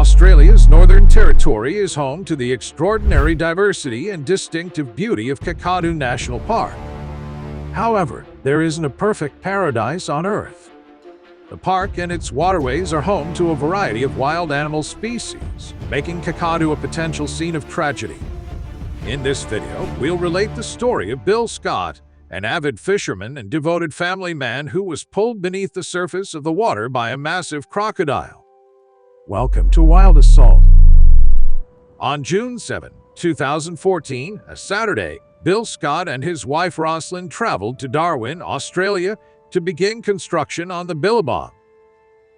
Australia's Northern Territory is home to the extraordinary diversity and distinctive beauty of Kakadu National Park. However, there isn't a perfect paradise on Earth. The park and its waterways are home to a variety of wild animal species, making Kakadu a potential scene of tragedy. In this video, we'll relate the story of Bill Scott, an avid fisherman and devoted family man who was pulled beneath the surface of the water by a massive crocodile. Welcome to Wild Assault. On June 7, 2014, a Saturday, Bill Scott and his wife Roslyn traveled to Darwin, Australia, to begin construction on the Billabong.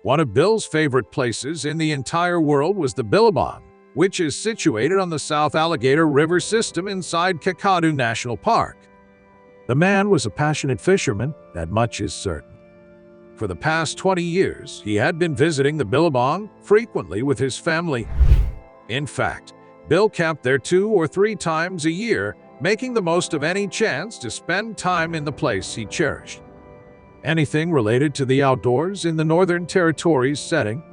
One of Bill's favorite places in the entire world was the Billabong, which is situated on the South Alligator River system inside Kakadu National Park. The man was a passionate fisherman, that much is certain. For the past 20 years, he had been visiting the Billabong frequently with his family. In fact, Bill camped there 2 or 3 times a year, making the most of any chance to spend time in the place he cherished. Anything related to the outdoors in the Northern Territory's setting.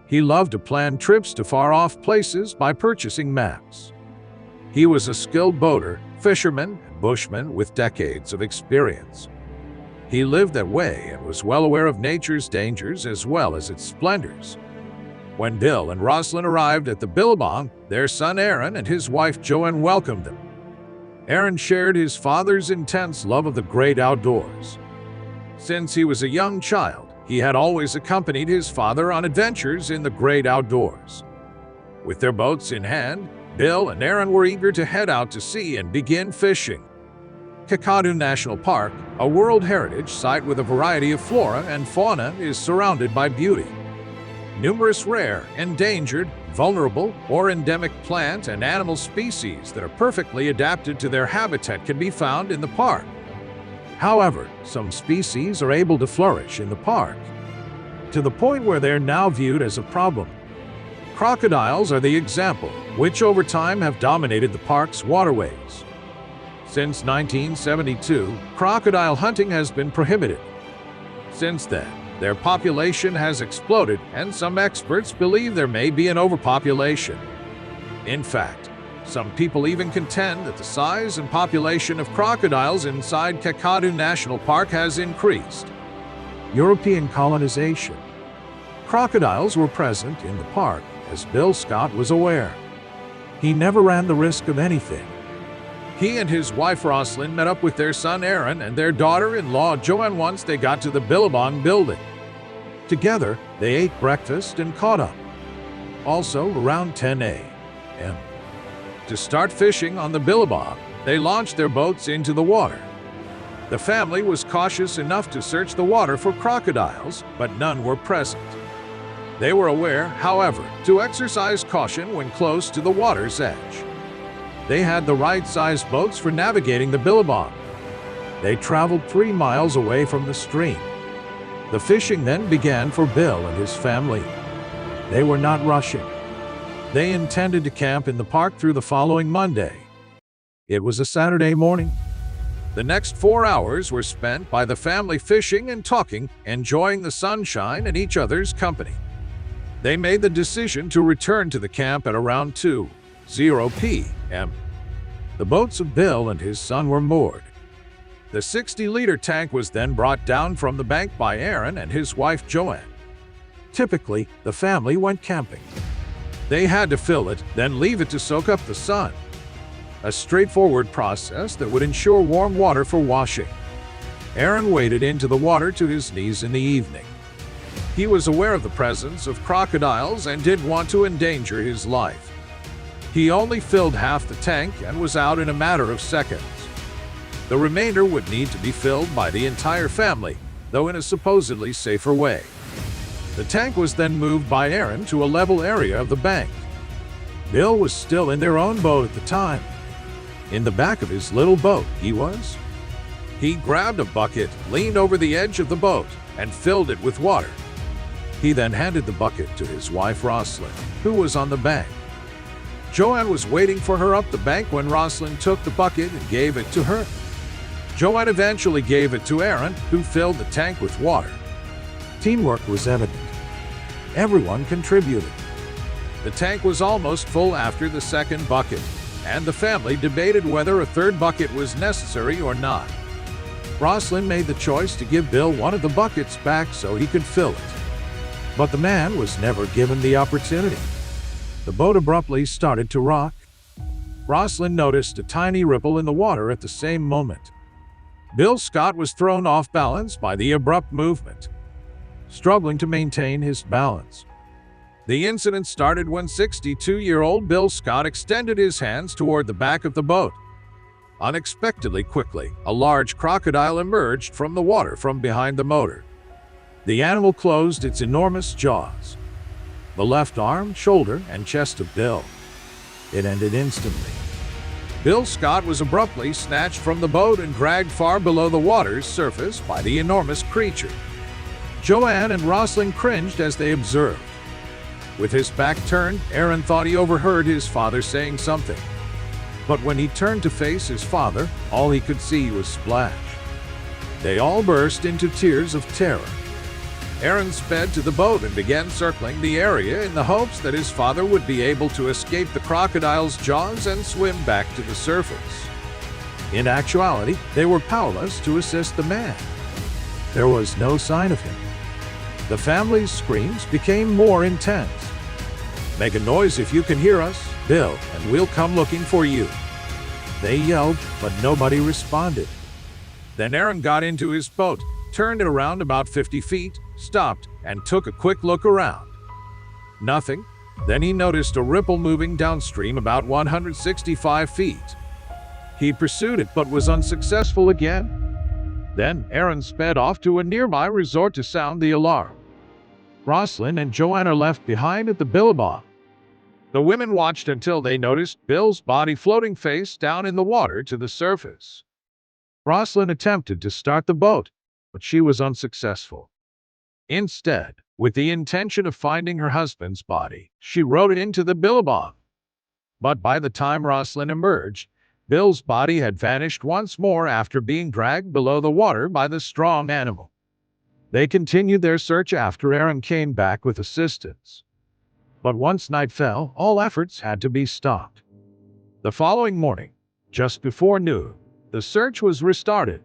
He loved to plan trips to far-off places by purchasing maps. He was a skilled boater, fisherman, and bushman with decades of experience. He lived that way and was well aware of nature's dangers as well as its splendors. When Bill and Roslyn arrived at the Billabong, their son Aaron and his wife Joanne welcomed them. Aaron shared his father's intense love of the great outdoors. Since he was a young child, he had always accompanied his father on adventures in the great outdoors. With their boats in hand, Bill and Aaron were eager to head out to sea and begin fishing. Kakadu National Park, a World Heritage Site with a variety of flora and fauna, is surrounded by beauty. Numerous rare, endangered, vulnerable, or endemic plant and animal species that are perfectly adapted to their habitat can be found in the park. However, some species are able to flourish in the park, to the point where they're now viewed as a problem. Crocodiles are the example, which over time have dominated the park's waterways. Since 1972, crocodile hunting has been prohibited. Since then, their population has exploded, and some experts believe there may be an overpopulation. In fact, some people even contend that the size and population of crocodiles inside Kakadu National Park has increased. European colonization. Crocodiles were present in the park, as Bill Scott was aware. He never ran the risk of anything. He and his wife Roslyn met up with their son Aaron and their daughter-in-law Joanne once they got to the Billabong building. Together, they ate breakfast and caught up. Also, around 10 a.m. To start fishing on the Billabong, they launched their boats into the water. The family was cautious enough to search the water for crocodiles, but none were present. They were aware, however, to exercise caution when close to the water's edge. They had the right-sized boats for navigating the Billabong. They traveled 3 miles away from the stream. The fishing then began for Bill and his family. They were not rushing. They intended to camp in the park through the following Monday. It was a Saturday morning. The next 4 hours were spent by the family fishing and talking, enjoying the sunshine and each other's company. They made the decision to return to the camp at around 2:00 p.m. The boats of Bill and his son were moored. The 60-liter tank was then brought down from the bank by Aaron and his wife Joanne. Typically, the family went camping. They had to fill it, then leave it to soak up the sun. A straightforward process that would ensure warm water for washing. Aaron waded into the water to his knees in the evening. He was aware of the presence of crocodiles and didn't want to endanger his life. He only filled half the tank and was out in a matter of seconds. The remainder would need to be filled by the entire family, though in a supposedly safer way. The tank was then moved by Aaron to a level area of the bank. Bill was still in their own boat at the time. In the back of his little boat, he grabbed a bucket, leaned over the edge of the boat, and filled it with water. He then handed the bucket to his wife Roslyn, who was on the bank. Joanne was waiting for her up the bank when Roslyn took the bucket and gave it to her. Joanne eventually gave it to Aaron, who filled the tank with water. Teamwork was evident. Everyone contributed. The tank was almost full after the second bucket, and the family debated whether a third bucket was necessary or not. Rosalind made the choice to give Bill one of the buckets back so he could fill it. But the man was never given the opportunity. The boat abruptly started to rock. Rosalind noticed a tiny ripple in the water at the same moment. Bill Scott was thrown off balance by the abrupt movement, struggling to maintain his balance. The incident started when 62-year-old Bill Scott extended his hands toward the back of the boat. Unexpectedly quickly, a large crocodile emerged from the water from behind the motor. The animal closed its enormous jaws. The left arm, shoulder, and chest of Bill. It ended instantly. Bill Scott was abruptly snatched from the boat and dragged far below the water's surface by the enormous creature. Joanne and Rosalind cringed as they observed. With his back turned, Aaron thought he overheard his father saying something. But when he turned to face his father, all he could see was Splash. They all burst into tears of terror. Aaron sped to the boat and began circling the area in the hopes that his father would be able to escape the crocodile's jaws and swim back to the surface. In actuality, they were powerless to assist the man. There was no sign of him. The family's screams became more intense. "Make a noise if you can hear us, Bill, and we'll come looking for you." They yelled, but nobody responded. Then Aaron got into his boat, turned it around about 50 feet, stopped, and took a quick look around. Nothing. Then he noticed a ripple moving downstream about 165 feet. He pursued it but was unsuccessful again. Then Aaron sped off to a nearby resort to sound the alarm. Rosalind and Joanne are left behind at the billabong. The women watched until they noticed Bill's body floating face down in the water to the surface. Rosalind attempted to start the boat, but she was unsuccessful. Instead, with the intention of finding her husband's body, she rowed it into the billabong. But by the time Rosalind emerged, Bill's body had vanished once more after being dragged below the water by the strong animal. They continued their search after Aaron came back with assistance. But once night fell, all efforts had to be stopped. The following morning, just before noon, the search was restarted.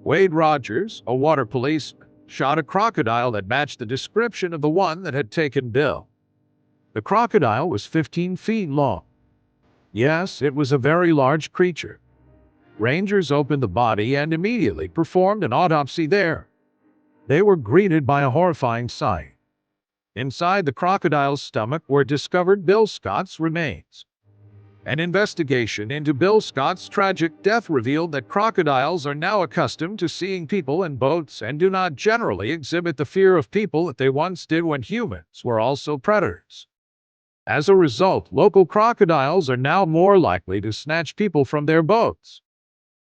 Wade Rogers, a water policeman, shot a crocodile that matched the description of the one that had taken Bill. The crocodile was 15 feet long. Yes, it was a very large creature. Rangers opened the body and immediately performed an autopsy there. They were greeted by a horrifying sight. Inside the crocodile's stomach were discovered Bill Scott's remains. An investigation into Bill Scott's tragic death revealed that crocodiles are now accustomed to seeing people in boats and do not generally exhibit the fear of people that they once did when humans were also predators. As a result, local crocodiles are now more likely to snatch people from their boats.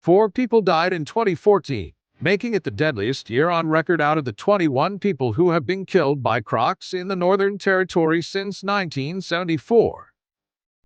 4 people died in 2014, making it the deadliest year on record out of the 21 people who have been killed by crocs in the Northern Territory since 1974.